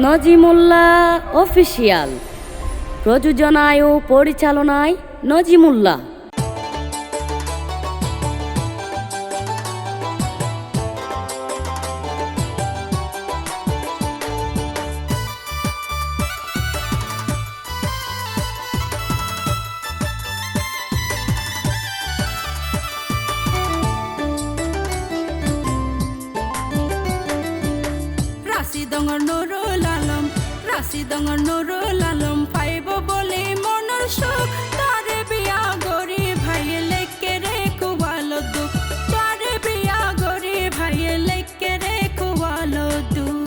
Nazimullah official, প্রযোজনায় ও পরিচালনায় নজিমুল্লাহ। রাশিদঙ্গর নুরুল আলম, রাশিদঙ্গর নুরুল আলম পাইব বলে মনের সুখ, তারে বিয়া গরি ভাই লেকে রে কুয়ালো দুঃখ, তারে বিয়া গরি ভাই লেকে রে কুয়ালো দুঃখ।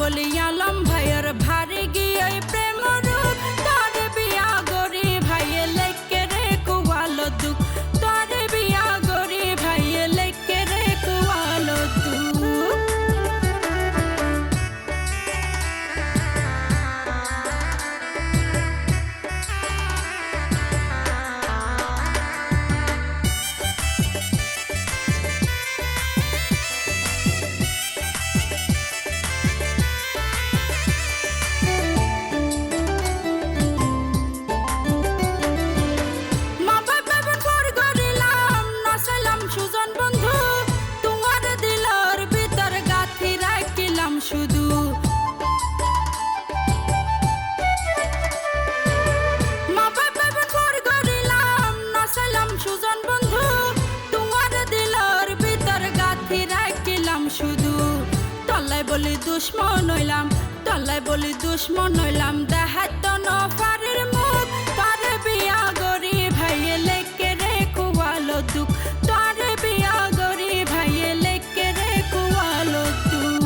বলি আলম ভাইয়ের ভারে গিয়ে প্রেম রূপ, তারে বিয়া গরি ভাইয়ে লেকে রে কুয়ালো দুঃখ, তারে বিয়া গরি ভাইয়ে লেকে রে কুয়ালো দুঃখ। শুধু মা বাবা ফর গরিলাম নাসালাম সুজন বন্ধু, তোমার দিলর ভিতর গাথি রাখিলাম শুধু। তল্লাই বলি দুশ্মন হইলাম, তল্লাই বলি দুশ্মন হইলাম, দেখাত নফারের মুখ, তারে বিয়া গরি ভাইয়ে লেকে রে কুয়ালো দুঃখ, তারে বিয়া গরি ভাইয়ে লেকে রে কুয়ালো দুঃখ।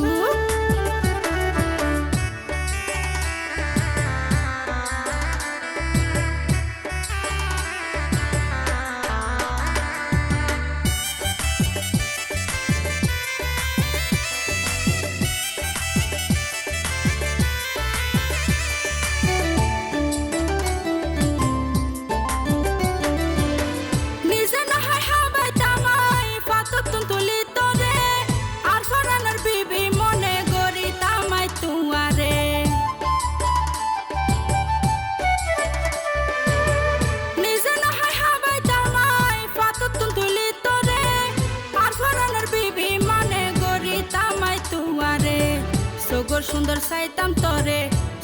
সগর সুন্দর সাইতাম তোরে,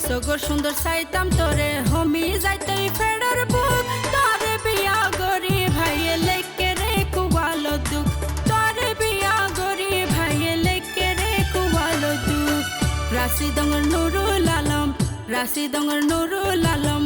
সগর সুন্দর সাইতাম তোরে, হমি যাইতই ফেডার বুক, তারে বিয়া গরি ভাইয়ে লেকে রে কুয়ালো দুঃখ, তারে বিয়া গরি ভাইয়ে লেকে রে কুয়ালো দুঃখ। রাশিদঙ্গর নুরুল আলম, রাশিদঙ্গর নুরুল আলম।